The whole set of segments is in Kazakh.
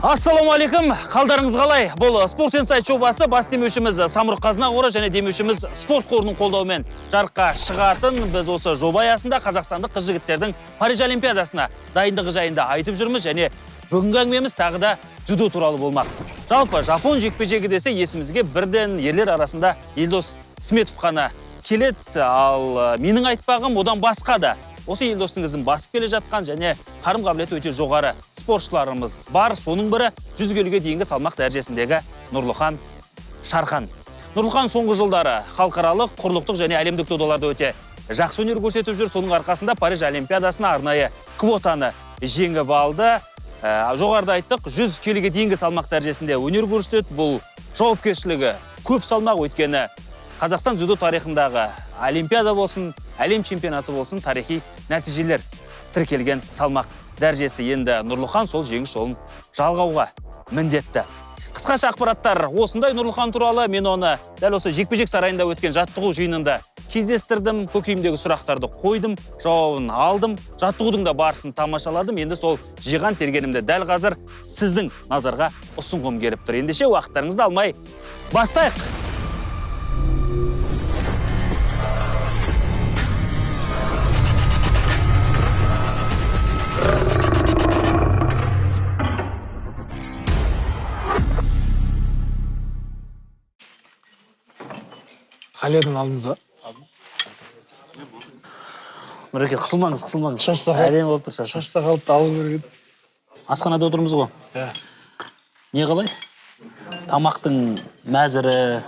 Ассаламу-алейкум, қалдарыңыз қалай? Бұл Спорт Инсайт жобасы бас демеушіміз Самұрық-қазына қоры және демеушіміз спорт қорының қолдауымен жарыққа шығатын. Біз осы жоба аясында қазақстандық қыз-жігіттердің Париж Олимпиадасына дайындығы жайында айтып жүрміз және бүгінгі әңгімеміз тағы да дзюдо туралы болмақ. Жалпы жапон жекпе-жегі десе есімізге бірден ерлер арасында Елдос Сметов қана келеді, ал менің айтпағым одан басқа да. Осы Елдостың ізін басып келе жатқан және қарым-қабілеті өте жоғары спортшыларымыз бар. Соның бірі 100 келіге дейінгі салмақ дәрежесіндегі Нұрлыхан Шархан. Нұрлыхан соңғы жылдары халықаралық, құрлықтық және әлемдік додаларда өте жақсы өнер көрсетіп жүр. Соның арқасында Париж Олимпиадасына арнайы квотаны жеңіп алды. Жоғарыда айттық, 100 келіге дейінгі салмақ дәрежесінде өнер көрсетеді. Бұл жауапкершілігі көп салмақ, өйткені Қазақстан дзюдо тарихындағы Олимпиада болсын, әлем чемпионаты болсын, тарихи нәтижелер тіркелген салмақ дәрежесі. Енді Нұрлыхан сол жеңіс жолын жалғауға міндетті. Қысқаша ақпараттар осындай Нұрлыхан туралы. Мен оны дәл осы жекпе-жек сарайында өткен жаттығу жиынында кездестірдім. Көкейімдегі сұрақтарды қойдым, жауабын алдым. Жаттығудың да барысын тамашаладым. Енді сол жиған тергенімді дәл қазір сіздің назарға ұсынғым келіп тұр. Ендеше уақыттарыңызды алмай бастайық. Халердің алдыңызға. Нұреке, қысылмаңыз. Әдем болып тұр. Шашта қалыпты алу керек еді. Асханада отырмыз ғой. Не қалай? Тамақтың мәзірі,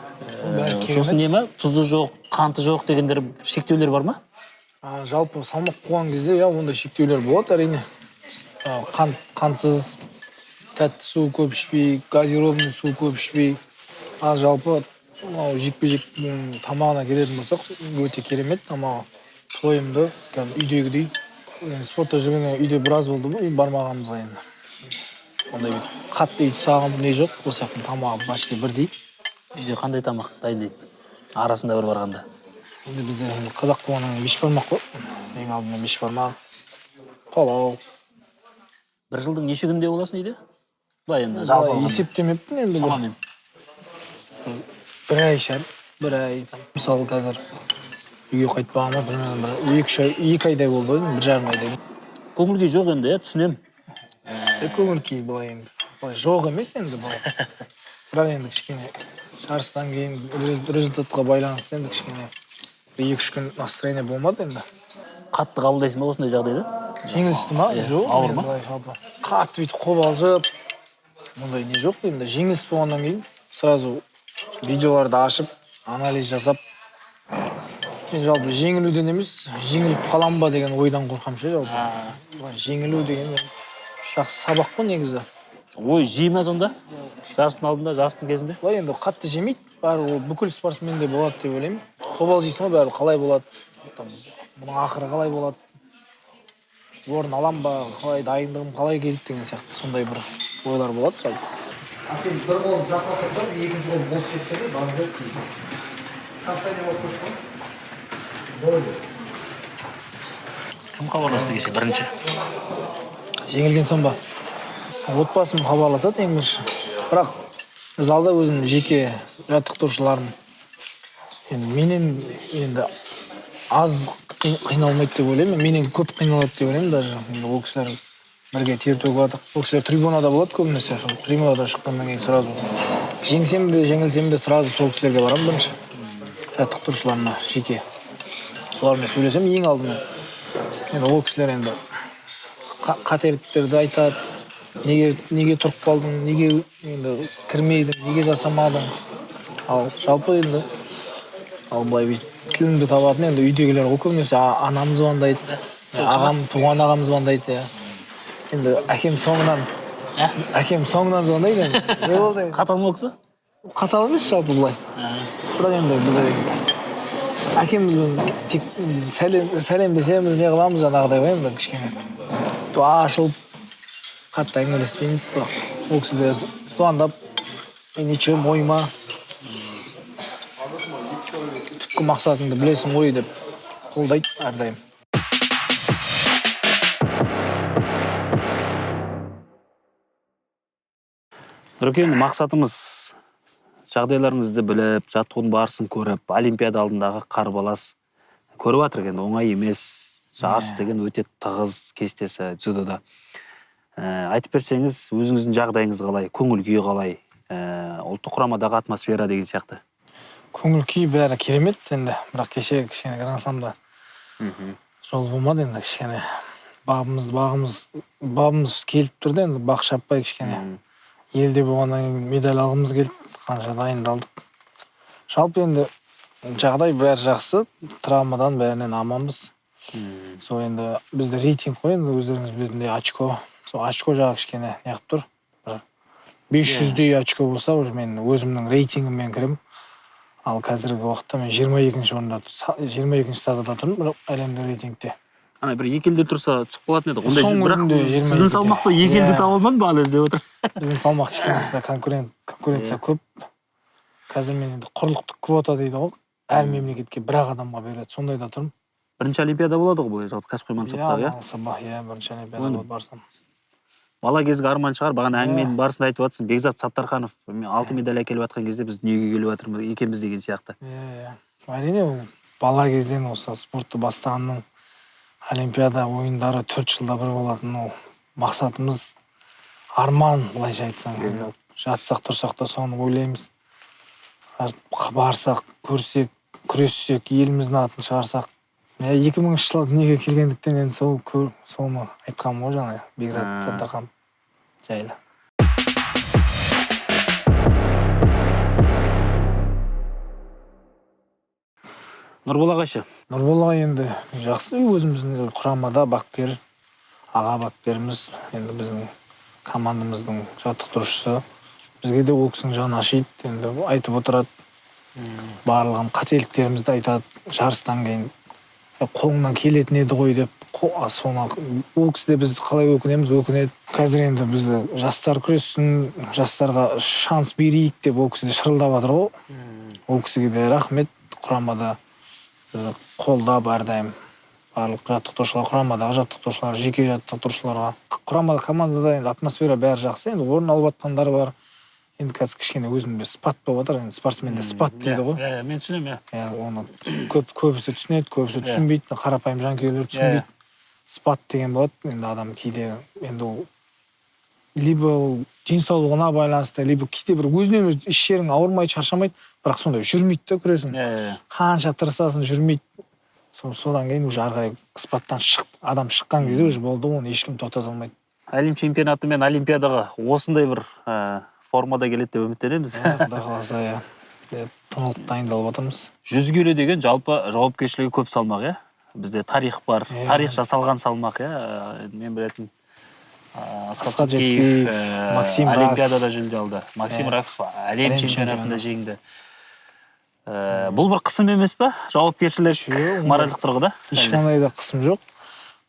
сосын не ма? Тұзы жоқ, қанты жоқ дегендер шектеулер бар ма? Жалпы салмақ қойған кезде, ондай шектеулер болады әрине. Қантсыз, тәтті су көп ішпей, газированный су көп ішпей. Жалпы жекпе-жек тамағына келетін болсақ, өте керемет тамағы. Тойымды, үйдегідей. Спортта жүргенде үйде біраз болды бұл, бармағанымызға енді. Ондай қатты үйді сағым не жоқ, бұл сияқты тамағы башты бірдей. Үйде қандай тамақ дайындайды? Арасында бір барғанда. Енді бізде қазақ болғаннан бешбармақ қой. Ең алдымен бешбармақ, палау. Бір жылдың неше күнде боласың үйде? Былай енді жалпы есептемеппін енді. Шамамен. Бір ай шар, бір ай. Мысалы қазір үйге қайтпағыма білмеймін, 2 айдай болды, 1,5 айдай. Көңіл-күй жоқ енді, түсінем. Көңіл-күй былай енді. Жоқ емес енді былай. Бірақ енді кішкене жарыстан кейін результатқа байланысты енді кішкене 2-3 күн настроение болмады енді. Қатты қабылдайсың ба осындай жағдайда? Жеңілісті ма? Жоқ. Ауыр ма? Қатты бүйтіп қобалжып, мұндай не жоқ енді. Жеңіліс болғаннан кейін сразу видеоларды ашып, анализ жасап, мен жалпы жеңілуден емес, жеңіліп қалам ба деген ойдан қорқам ше жалпы. Жеңілу деген жақсы сабақ қой негізі. Ой, жейме сонда? Жарыстың алдында, жарыстың кезінде? Былай енді қатты жемейді, бәрі бүкіл спортсменде болады деп ойлаймын. Қобалжисың ғой, бәрі қалай болады, бұның ақыры қалай болады, орын алам ба, қалай дайындығым қалай келді деген сияқты сондай бір ойлар болады жалпы. Сен бір қолын жақлап тұрып, екінші қолын бос кеткенде барып өтті. Қастайын болып тұрып. Болды. Кім хабарласты кеше бірінші? Жеңілген соң ба? Отбасым хабарласады ең бірінші. Бірақ залда өзім жеке жаттықтырушыларым. Менен енді аз қиналмайды деп ойлаймын. Менен көп қиналады деп ойлаймын даже. Ол кісілер бірге тер төгіп, ол кісілер трибунада болады көбінесе. Трибунада шыққаннан кейін сразу жеңсем де, жеңілсем де сразу сол кісілерге барамын бірінші. Жаттықтырушыларыма жеке. Солармен сөйлесем ең алдымен. Енді ол кісілер енді қателіктерді айтады. Неге тұрып қалдың, неге енді кірмейдің, неге жасамадың. Ал жалпы енді былай тілімді табатын енді үйдегілер ғой көбінесе анам звондайды, ағам, туған ағам звондайды. Енді әкем соңынан звондайды енді. Не болды? Қатал ма кісі? Қатал емес жалпы былай. Бірақ енді біз әкемізбен тек сәлемдесеміз, не қыламыз жаңағыдай ғой енді кішкене. Ашылып, қатты әңгімелеспейміз, бірақ ол кісі де звондап, ничего мойма. Түпкі мақсатыңды білесің ғой деп қолдайды әрдайым. Нұреке, енді мақсатымыз жағдайларыңызды біліп, жаттығудың барысын көріп, Олимпиада алдындағы қарбалас көріп жатырық енді, оңай емес. Жарыс деген өте тығыз кестесі дзюдода. Айтып берсеңіз, өзіңіздің жағдайыңыз қалай, көңіл күйі қалай, ұлттық құрамадағы атмосфера деген сияқты. Көңіл күй бәрі керемет енді, бірақ кеше кішкене қарасамда жол болмады енді кішкене. Бабымыз келіп тұрды енді, бақ шаппай кішкене. Елде болғаннан кейін медаль алғымыз келді, қанша дайындалдық. Жалпы енді жағдай бәрі жақсы, травмадан бәрінен аманбыз. Сол енді бізде рейтинг қой, енді өздеріңіз білетіндей очко. Сол очко жағы кішкене неғып тұр. 500-дей очко болса, уже мен өзімнің рейтингіммен кірем. Ал қазіргі уақытта мен 22-ші орында, 22-ші сатыда тұрмын әлемдік рейтингте. Ана бір екі елде тұрса түсіп қалатын еді. Бірақ сіздің сіздің салмақта екі елді таба алмадым ба әлі іздеп отыр. Біздің салмақ кішкенесінде конкуренция көп. Қазір мен енді құрлықтық квота дейді ғой. Әр мемлекетке бір-ақ адамға беріледі. Сондайда тұрмын. Бірінші олимпиада болады ғой бұл жалпы кәсіпқой мансаптағы, иә? Бірінші олимпиада болып барсам. Бала кезгі арман шығар, бағана әңгіменің барысында айтып жатсың, Бекзат Саттарханов 6 медаль әкеліп жатқан кезде біз дүниеге келіп жатырмыз екенбіз деген сияқты. Әрине ол бала кезден осы спортты бастағанның олимпиада ойындары 4 жылда бір болатын ол мақсатымыз, арман, былайша айтсаң. Жатсақ тұрсақ та соны ойлаймыз. Барсақ, көрсек, күрессек, еліміздің атын шығарсақ. 2000 жылы дүниеге келгендіктен енді соны айтқанмын ғой жаңа Бекзат Саттарханов жайлы. Нұрбол ағайшы? Нұрбол ағай енді жақсы, өзіміздің құрамада бапкер, аға бапкеріміз, енді біздің командамыздың жаттықтырушысы. Бізге де ол кісінің жаны ашиды, енді айтып отырады. Барлығын қателіктерімізді айтады, жарыстан кейін қолыңнан келетін еді ғой деп, ол кісіде біз қалай өкінеді. Қазір енді бізді жастар күресін, жастарға шанс берейік деп ол кісіде шырылдап жатыр ғой. Ол кісіге де рахмет, құрамада бізді қолдап әрдайым барлық жаттықтырушылар, құрамадағы жаттықтырушылар, жеке жаттықтырушыларға. Құрамада, командада енді атмосфера бәрі жақсы, енді орын алып жатқандары бар. Енді қазір кішкене өзімде спат болып жатыр, енді спортсменде спат дейді ғой. Мен түсінемін, Оны көбісі түсінеді, көбісі түсінбейді, қарапайым жанкүйерлер түсінбейді. Спат деген болады, енді адам кейде енді ол либо денсаулығына байланысты, либо кейде бір өзінен өз іс жерің ауырмайды, шаршамайды, бірақ сондай жүрмейді да күресің. Қанша тырысасың, жүрмейді. Содан кейін уже ары қарай спаттан адам шыққан кезде уже болды, оны ешкім тоқтата алмайды. Әлем чемпионаты мен олимпиадаға осындай бір формада келеді деп үміттенеміз. Құдай қаласа, тыңылып дайындалып отырмыз. 100 келі деген жалпы жауапкершілігі көп салмақ, иә? Бізде тарих бар, тарих жасалған салмақ, иә? Мен білетін Асқат Жеткеев, Максим Раков. Олимпиадада жүлде алды. Максим Раков әлем чемпионатында жеңді. Бұл бір қысым емес па? Жауапкершілік моральдық тұрғыда? Ешқандай да қысым жоқ.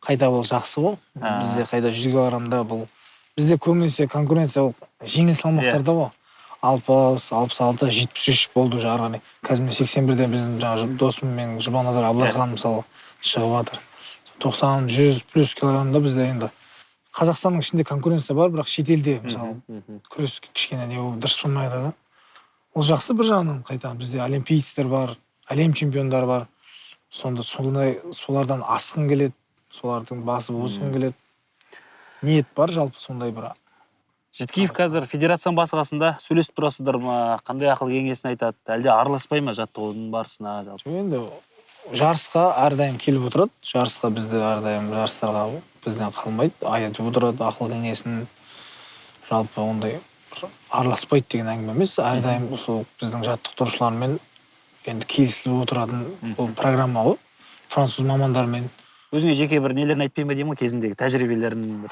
Қайда бұл жақсы ғой. Бізде қайда 100 килограммда бұл. Бізде көбінесе конкуренция ол жеңіл салмақтарда ғой. 60, 66, 73 болды уже ары қарай. Қазір мен 81-де біздің жаңағы досым мен Жұбаназар Абылайхан мысалы шығып жатыр. 90, 100 плюс килограммда бізде енді Қазақстанның ішінде конкуренция бар, бірақ шетелде мысалы күрес кішкене не дұрыс болмайды да. Ол жақсы бір жағынан қайта. Бізде олимпийцтер бар, әлем чемпиондары бар. Солардан асқың келеді, солардың басы босқың келеді. Ниет бар жалпы сондай бір. Жеткеев қазір федерацияның басқасында сөйлесіп тұрасыздар ма? Қандай ақыл кеңесін айтады? Әлде араласпай ма жаттығудың барысына? Енді жарысқа әрдайым келіп отырады. Жарысқа бізді әрдайым жарыстарға бізден қалмайды. Айтып отырады ақыл кеңесін. Жалпы ондай араласпайды деген әңгіме емес. Әрдайым сол біздің жаттықтырушылармен енді келісіліп отыратын бұл программа ғой. Француз мамандармен. Өзіңе жеке бір нелерін айтпайын ба деймін ғой, кезіндегі тәжірибелерін,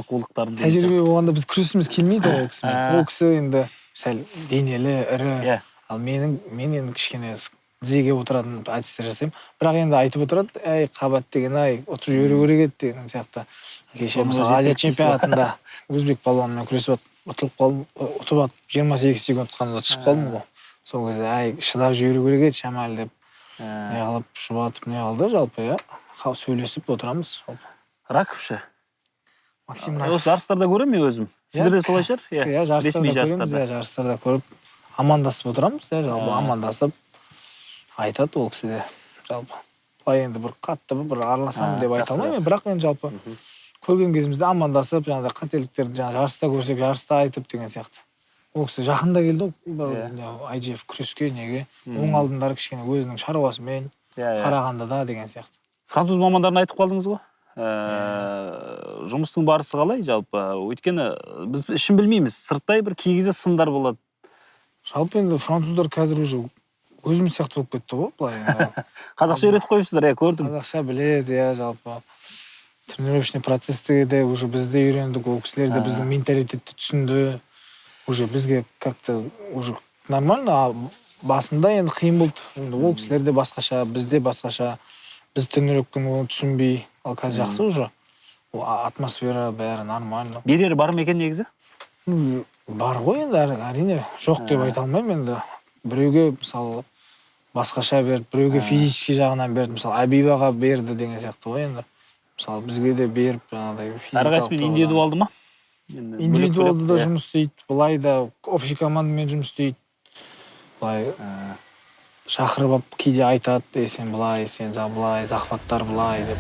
қулықтарын. Тәжірибе болғанда біз күресіміз келмейді ол кісімен. Ол кісі енді сәл денелі, ірі. Ал мен енді кішкене тізеге отыратын әдістер жасаймын. Бірақ енді айтып отырады, әй қабат деген, отырып жүре керек еді деген сияқты. Кеше мысалы Азия чемпионатында өзбек палуанымен күресіп ұтылып қалдым, ұтып алып 28 секунд қана түсіп қалдым ғой. Сол кезде әй шыдап жүре керек еді шамалы деп не қылып жұбатып не алды жалпы, иә. Сөйлесіп отырамыз. Раков ше? Максим Раков. Осы жарыстарда көремін мен өзім. Сіздер де солай шығар? Иә, Ресми жарыстарда көреміз, жарыстарда көріп амандасып отырамыз, жалпы амандасып айтады ол кісі де жалпы. Былай енді бір қатты бір араласамын деп айта алмаймын, бірақ енді жалпы көрген кезімізде амандасып, жаңағыдай қателіктерді жарыста көрсек, жарыста айтып деген сияқты. Ол кісі жақында келді, IGF күреске, неге, оң алдындары кішкене өзінің шаруасымен, Қарағандыда деген сияқты. Француз мамандарын айтып қалдыңыз ғой? Жұмыстың барысы қалай жалпы? Өйткені біз ішін білмейміз, сырттай бір кей кезде сындар болады. Жалпы енді француздар қазір уже өзіміз сияқты болып кетті ғой, былай. Қазақша үйретіп қойыпсыздар, көрдім. Қазақша біледі, жалпы. Тренировочный процесті де уже бізде үйрендік, ол кісілер де біздің менталитетті түсінді. Уже бізге как-то уже нормально, басында енді қиын болды. Ол кісілер де басқаша, бізде басқаша. Біз тренировканы оны түсінбей, ал қазір жақсы уже. Атмосфера бәрі нормально. Берері бар ма екен негізі? Бар ғой енді, әрине. Жоқ деп айта алмаймын енді. Біреуге, мысалы, басқаша берді, біреуге физический жағынан берді, мысалы, Абибаға берді деген сияқты ғой енді. Мысалы, бізге де беріп, жаңағыдай физикалық. Әрқайсымен индивидуалды ма? Индивидуалды да жұмыс істейді, былай да общий командамен жұмыс істейді. Былай шақырып алып кейде айтады, сен былай, сен былай, захваттар былай деп.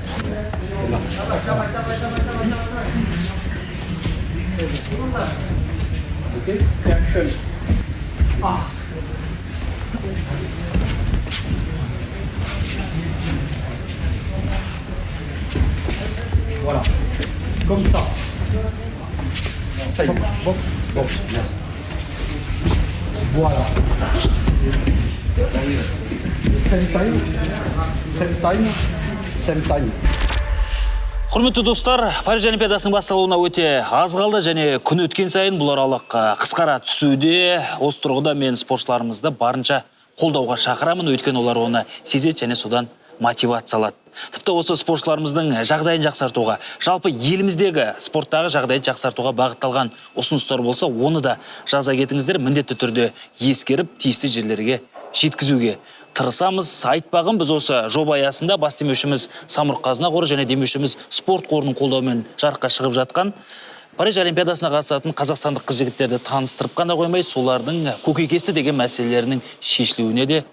Voilà. Comme ça. Ça y est. Box. Box. Merci. Voilà. Same time. Құрметті достар, Париж Олимпиадасының басталуына өте аз қалды және күн өткен сайын бұл аралық қысқара түсуде. Осы тұрғыда мен спортшыларымызды барынша қолдауға шақырамын, өйткені олар оны сезеді және содан мотивация алады. Тіпті осы спортшыларымыздың жағдайын жақсартуға, жалпы еліміздегі спорттағы жағдайды жақсартуға бағытталған ұсыныстар болса, оны да жаза кетіңіздер, міндетті түрде ескеріп, тиісті жерлерге жеткізуге тырысамыз. Айтпағым, біз осы жоба аясында бас демеушіміз Самұрық-қазына қоры және демеушіміз спорт қорының қолдауымен жарыққа шығып жатқан Париж Олимпиадасына қатысатын қазақстандық қыз-жігіттерді таныстырып қана қоймай, солардың көкейкесті деген мәселелерінің шешілуіне де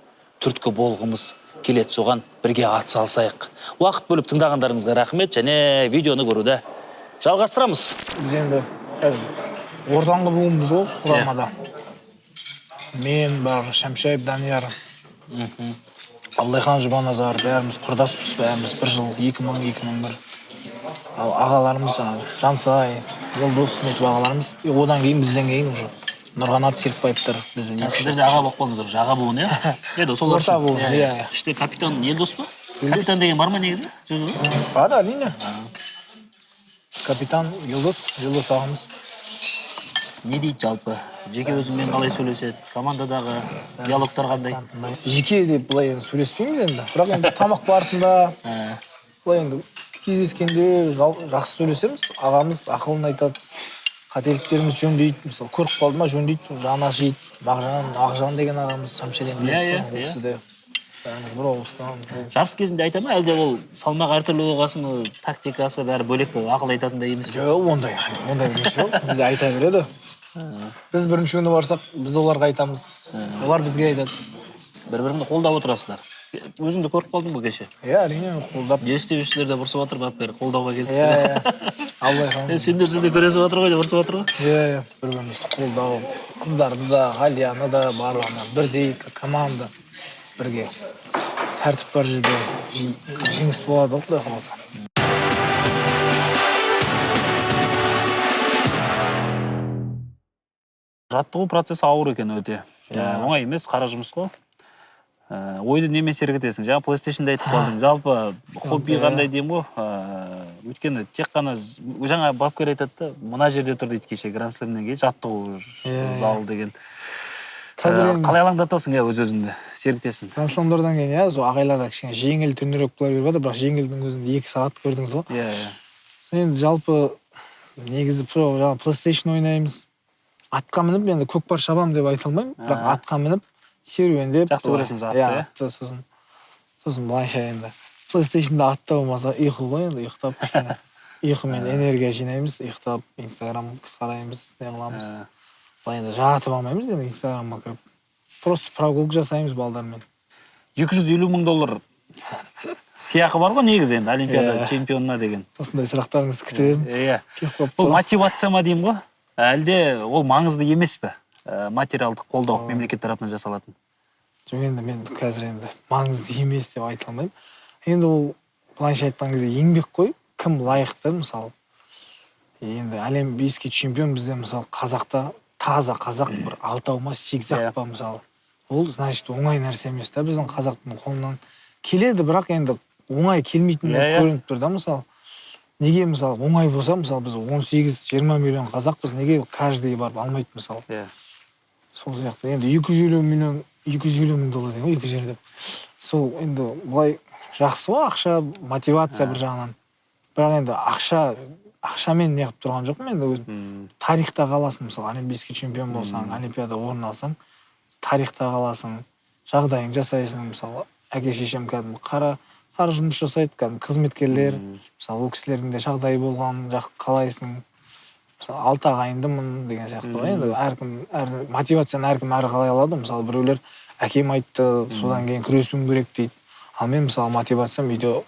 түрткі болғымыз келеді. Соған бірге атсалысайық. Уақыт бөліп тыңдағандарыңызға рахмет және видеоны көруді жалғастырамыз. Біз енді ортаңғы буынбыз ғой құрамада. Мен бар, Шәмшайып, Данияр, Абылайхан Жұбаназар, бәріміз құрдаспыз, бәріміз бір жыл 2000-2001. Ал ағаларымыз Жансай, Елдос, Сметов ағаларымыз, одан кейін бізден кейін уже Нұрғанат Серікбаевтар. Сіздер де аға болып қалдыңыздар, аға буын, иә? Еді, солар орта буын, иә. Іште капитан Елдос па? Капитан деген бар ма негізі? Бар, әрине. Капитан Елдос ағамыз. Не дейді жалпы? Жеке өзіңмен қалай сөйлеседі? Командадағы диалогтар қандай? Жеке деп былай енді сөйлеспейміз енді. Бірақ енді тамақ барысында, былай енді кездескенде жақсы сөйлесеміз. Ағамыз ақылын айтады, қателіктеріміз жөндейді. Мысалы, көріп қалды ма жөндейді, жаны ашиды. Ақжан деген ағамыз Шәмшеден білесіз. Бәріміз бір облыстан. Жарыс кезінде айта ма, әлде ол салмақ әртүрлі болғасын, тактикасы бәрі бөлек болып ақыл айтатындай емес? Жоқ, ондай емес жоқ. Бізде айта береді. Біз бірінші күні барсақ, біз оларға айтамыз. Олар бізге айтады. Бір-біріңді қолдап отырасыздар. Өзіңді көріп қалдың ба кеше? Иә, әрине қолдап. Не істеушілер де ұрсып отыр, баппер, қолдауға келдік. Иә. Абылайхан. Сендер сізде көресіп отыр ғой, ұрсып отыр ғой? Иә, бір-бірімізді қолдау. Қыздарды да, Ғалияны да, барлығына бірдей команда бірге. Тәртіп бар жерде жеңіс болады, Құдай қаласа. Жаттығу процесі ауыр екен өте. Оңай емес, қара жұмыс қой. Ойды немен серік етесің? Жаңа PlayStation'да айтып қалдың. Жалпы хобби қандай деймін ғой. Өйткені тек қана жаңа бапкер айтады, мына жерде тұр дейді кеше Гранд Слэмнен кейін жаттығу залы деген. Қалай алаңдатасың өз-өзіңді серіктесің? Гранд Слэмдардан кейін сол ағайларда кішкене жеңіл тренировкалар беріп жатыр, бірақ жеңілдің өзінде 2 сағат көрдіңіз ғой. Енді жалпы негізі PlayStation ойнаймыз. Атқа мініп, енді көкпар шабам деп айта алмаймын, бірақ атқа мініп, серуендеп. Жақсы көресің атты, сосын былайша енді. PlayStation'да атта болмаса ұйқы ғой енді, ұйықтап. ұйқымен энергия жинаймыз, ұйықтап, Инстаграм қараймыз, не қыламыз. Былай енді жатып алмаймыз, енді Инстаграмға кіріп. Просто прогулка жасаймыз балдармен. $250,000 сыйақы бар ғой негізі енді Олимпиада чемпионына деген. Осындай сұрақтарыңызды күтіп едім. Иә. Бұл мотивация ма деймін ғой? Әлде ол маңызды емес пе? Материалдық қолдау мемлекет тарапынан жасалатын. Жоқ, енді мен қазір енді маңызды емес деп айта алмаймын. Енді ол былайша айтқан кезде еңбек қой, кім лайықты, мысалы. Енді әлем беске чемпион бізде, мысалы, қазақта таза қазақ бір 6 ма 8 па, мысалы. Ол значит оңай нәрсе емес та, біздің қазақтың қолынан келеді, бірақ енді оңай келмейтін көрініп тұр да, мысалы. Неге, мысалы, оңай болса, мысалы, біз 18-20 миллион қазақпыз, неге каждый барып алмайды, мысалы. Сол сияқты, енді $250 мың деген ғой, 250 деп. Сол енді былай жақсы ғой, ақша, мотивация бір жағынан. Бірақ енді ақшамен не қылып тұрған жоқпын, енді өзім. Тарихта қаласың, мысалы, олимпийский чемпион болсаң, олимпиада орын алсаң, тарихта қаласың, жағдайың жасайсың, мысалы, әке-шешем кәдімгі қара жұмыс жасайды, кәдімгі қызметкерлер, мысалы, ол кісілердің де жағдайы болған жақ қалайсың. Мысалы, 6 ағайындымын деген сияқты ғой. Енді мотивацияны әркім әрі қалай алады. Мысалы, біреулер әкем айтты, содан кейін күресуім керек дейді. Ал мен, мысалы, мотивациям үйде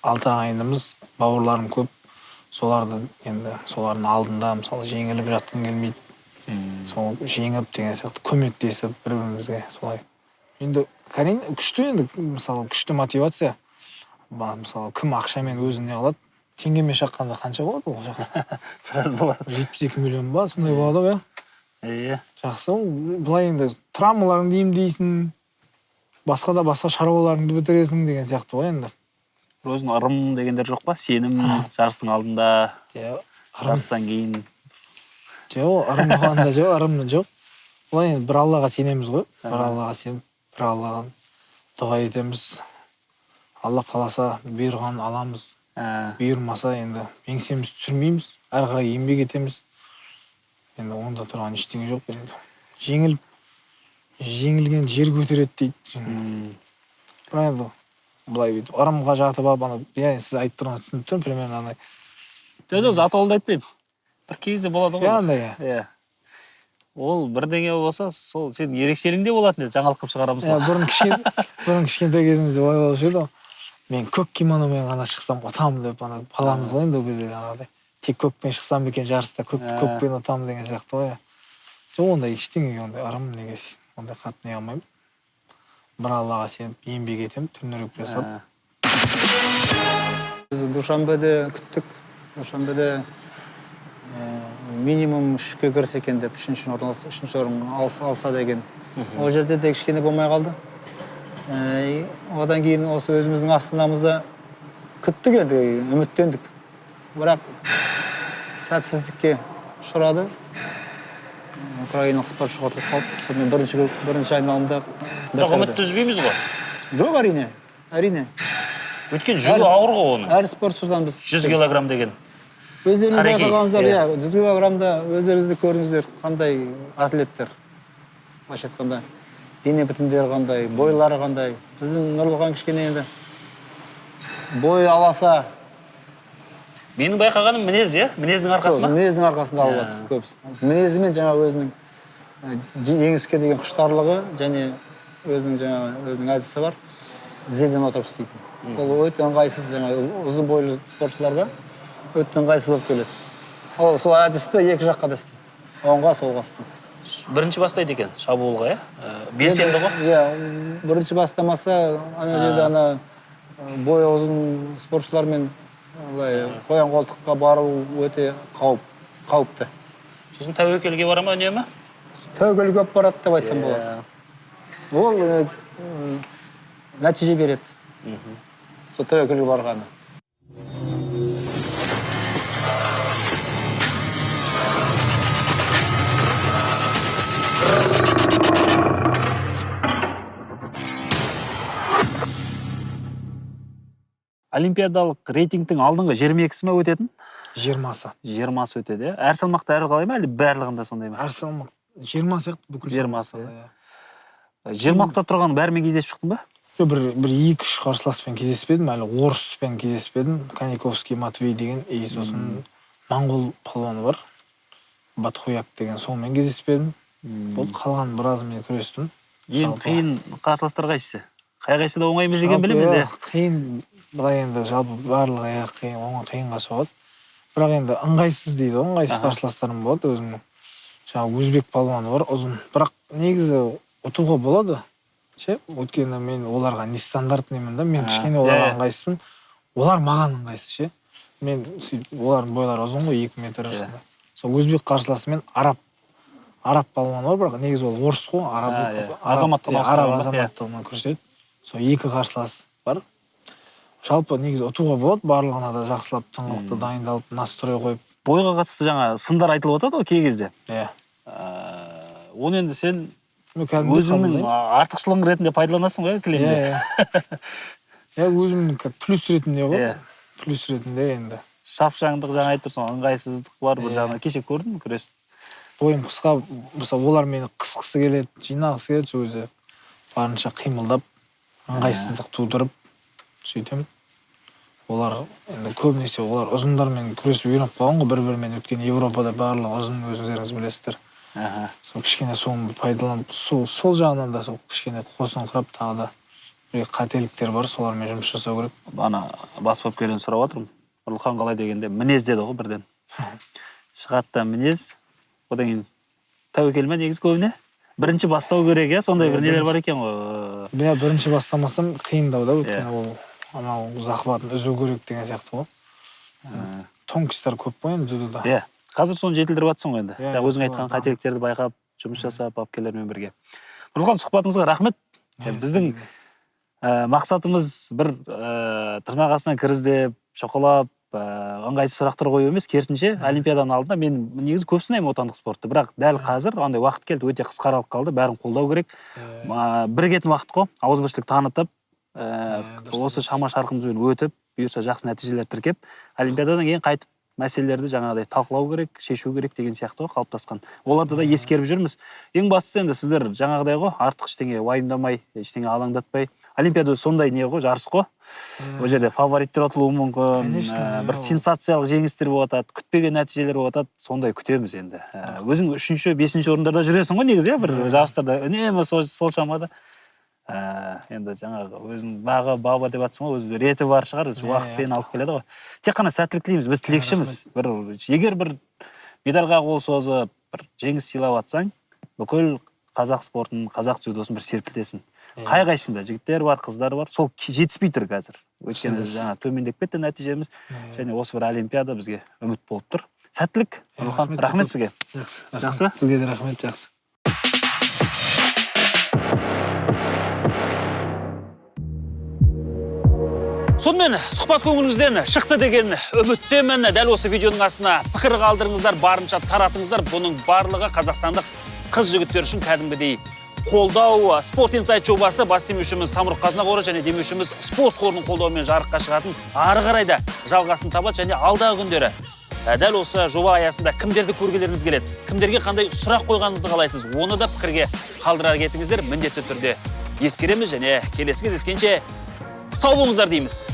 6 ағайындымыз, бауырларым көп. Солардың алдында, мысалы, жеңіліп жатқым келмейді. Сол жеңіп деген сияқты көмектесіп бір-бірімізге солай. Енді әрине күшті, енді мысалы күшті мотивация. Мысалы, кім ақшамен өзіне алады? Теңгемен шаққанда қанша болады ол жақсы? Біраз болады. 72 миллион ба, сондай болады ғой. Иә. Жақсы, былай енді травмаларыңды емдейсің, басқа шаруаларыңды бітіресің деген сияқты ғой енді. Өзің ырым дегендер жоқ па? Сенім жарыстың алдында, жарыстан кейін. Жоқ, ырым болғанда жоқ, ырымның жоқ. Былай енді бір Аллаға сенеміз ғой. Бір Аллаға сеніп, бір Аллаға дұға етеміз. Алла қаласа бұйырғанын аламыз. Бұйырмаса енді еңсеміз түсірмейміз, әрі қарай еңбек етеміз. Енді онда тұрған ештеңе жоқ енді. Жеңілген жер көтереді дейді. Бірақ енді былай бүйтіп ырымға жатып алып, сіз айтып тұрған түсініп тұрмын, примерно андай. Жоқ, атаулы айтпаймын. Бір кезде болады ғой. Андай. Ол бірдеңе болса, сол сенің ерекшелігінде болатын еді, жаңалық қылып шығарамыз. Бұрын кішкентай кезімізде олай болушы еді. Мен көк кимономен ғана шықсам ұтамын деп баламыз ғой енді ол кезде жаңағыдай. Тек көкпен шықсам екен жарыста көкпен ұтамын деген сияқты ғой. Жоқ, ондай ештеңеге ондай ырым негесі. Ондай қатты не алмаймын. Бір Аллаға сеніп еңбек етемін, түнеріп жасап. Біз Душанбеде күттік. Душанбеде минимум 3-ке кірсе екен деп, 3-ші орын алса деген. Ол жерде де кішкене болмай қалды. Одан кейін осы өзіміздің астанамызда күттік енді, үміттендік. Бірақ сәтсіздікке ұшырады. Украиналық спортшы қотылып қалып, сонымен бірінші айналымда... Бірақ үмітті үзбейміз ғой? Жоқ, әрине. Өткен жүгі ауыр ғой оны. Әр спортшыдан біз... 100 килограмм деген. Өздеріңіз байқағаныздар, 100 килограммда өздеріңізді көріңіздер, қандай атлеттер. Былайша айтқанда, дене бітімдері қандай, бойлары қандай. Біздің Нұрлыхан кішкене енді бой аласа. Менің байқағаным мінез, мінездің арқасында? Мінездің арқасында алып жатыр көбісі. Мінезімен жаңа өзінің жеңіске деген құштарлығы және өзінің әдісі бар. Тізеден отырып істейтін. Ол өте ыңғайсыз жаңа ұзын бойлы спортшыларға өте ыңғайсыз болып келеді. Ол сол әдісті екі жаққа да істейді. Оңға, солға істейді. Бірінші бастайды екен шабуылға, белсенді ғой? Бірінші бастамаса, ана жерде бойы ұзын спортшылармен қоян қолтыққа бару өте қауіпті. Сосын тәуекелге бара ма үнемі? Тәуекел көп барады деп айтсам болады. Ол нәтиже береді. Сол тәуекелге барғаны. Олимпиадалық рейтингтің алдыңғы 22-сі ме өтетін? 20-сы. 20-сы өтеді, әр салмақта әрі қалай ма, әлде барлығында сондай ма? Әр салмақ 20 сияқты бүкіл 20-сы. 20-қа тұрған бәрімен кездесіп шықтың ба? бір екі-үш қарсыласпен кездеспедім, әлі орыспен кездеспедім. Кониковский Матвей деген, сосын моңғол палуаны бар. Батхуяк деген, сонымен кездеспедім. Болды, қалған біразымен күрестім. Ең қиын қарсыластар қайсысы? Қай-қайсы да оңай емес екенін білемін енді. Қиын, бірақ енді жалпы барлығы қиынға соғады. Бірақ енді ыңғайсыз дейді, ыңғайсыз қарсыластарым болады өзімнің. Жаңағы өзбек палуаны бар, ұзын. Бірақ негізі ұтуға болады. Өйткені мен оларға нестандартныймын да, мен кішкене оларға ыңғайсызбын. Олар маған ыңғайсыз, мен олардың бойлары ұзын ғой, 2 метр. Сол өзбек қарсыласымен араб палуаны бар, бірақ негізі ол орыс қой, араб азаматтығынан көрсетеді. Сол 2 қарсылас бар. Жалпы негізі ұтуға болады, барлығына да жақсылап, тыңғылықты дайындалып, настрой қойып. Бойға қатысты жаңа сындар айтылып отырады ғой кей кезде. Оны енді сен өзіңнің артықшылығың ретінде пайдаланасың ғой кілемде. Өзімнің плюс ретінде ғой. Плюс ретінде енді. Шапшаңдық жаңа айтып тұрсың, ыңғайсыздық бар бір жағынан. Кеше көрдің бе күресті? Бойым қысқа, мысалы олар мені қысқысы келеді, жинағысы келеді, өзі барынша қимылдап, ыңғайсыздық тудырып сөйтем. Олар енді көбінесе олар ұзындармен күресіп үйреніп қалған ғой, бір-бірімен өткен Европада барлығы ұзын, өзіңіздеріңіз білесіздер. Сол кішкене соны пайдаланып, сол жағынан да сол кішкене қосыңқырап, тағы да бір қателіктер бар, солармен жұмыс жасау керек. Ана бас бапкерден сұрап отырмын. Нұрлыхан қалай дегенде мінез деді ғой бірден. Шығатта мінез, одан кейін тәуекел ме негіз көбіне? Бірінші бастау керек, сондай бір нелер бар екен ғой. Бірінші бастамасам қиындау да, өйткені ол анау захватын үзу керек деген сияқты ғой. Тонкостар көп қой енді дзюдода. Қазір соны жетілдіріп жатсың ғой енді. Өзің айтқан қателіктерді байқап, жұмыс жасап, бапкерлермен бірге. Нұрлыхан, сұхбатыңызға рахмет. Біздің мақсатымыз бір тырнақ астынан кіріздеп, шоқалап, ыңғайсыз сұрақтар қою емес, керісінше Олимпиаданың алдында мен негізі көп сынаймын отандық спортты, бірақ дәл қазір андай уақыт келді, өте қысқаралып қалды, бәрін қолдау керек. Бірігетін уақыт қой, ауызбіршілік танытып, осы шама шарқымызбен өтіп, бұйырса жақсы нәтижелер тіркеп, Олимпиададан кейін қайтып мәселелерді жаңағыдай талқылау керек, шешу керек деген сияқты ғой қалыптасқан. Оларды да ескеріп жүрміз. Ең бастысы енді сіздер жаңағыдай ғой, артық ештеңе уайымдамай, ештеңе алаңдатпай. Олимпиада сондай не ғой, жарыс қой. Ол жерде фавориттер ұтылуы мүмкін, бір сенсациялық жеңістер болады, күтпеген нәтижелер болады, сондай күтеміз енді. Өзің 3-ші, 5-ші орындарда жүресің ғой негізі, бір жарыстарда үнемі сол шамада. Енді жаңағы өзің баба деп атсың ғой, өзі реті бар шығар, уақытпен алып келеді ғой. Тек қана сәттілік тілейміз, біз тілекшіміз. Егер бір медальға қол созып, бір жеңіс сыйлап атсаң, бүкіл қазақ спортын, қазақ дзюдосын бір серпілтесін. Қай-қайсында жігіттер бар, қыздар бар, сол жетіспей тұр қазір. Өйткені жаңа төмендеп кетті нәтижеміз, және осы бір Олимпиада бізге үміт болып тұр. Сәттілік, Нұрлыхан, рахмет сізге. Жақсы. Сізге де рахмет, жақсы. Сонымен сұхбат көңіліңізден шықты деген үміттемін. Дәл осы видеоның астына пікір қалдырыңыздар, барынша таратыңыздар. Бұның барлығы қазақстандық қыз жігіттер үшін кәдімгідей қолдау. Sport Insight жобасы бас демеушіміз Самұрық-Қазына қоры және демеушіміз спорт қорының қолдауымен жарыққа шығатын ары қарай да жалғасын табады және алдағы күндері дәл осы жоба аясында кімдерді көргілеріңіз келеді, кімдерге қандай сұрақ қойғаныңызды қалайсыз, оны да пікірге қалдыра кетіңіздер, міндетті түрде ескереміз және келесі кездескенше сау болыңыздар дейміз.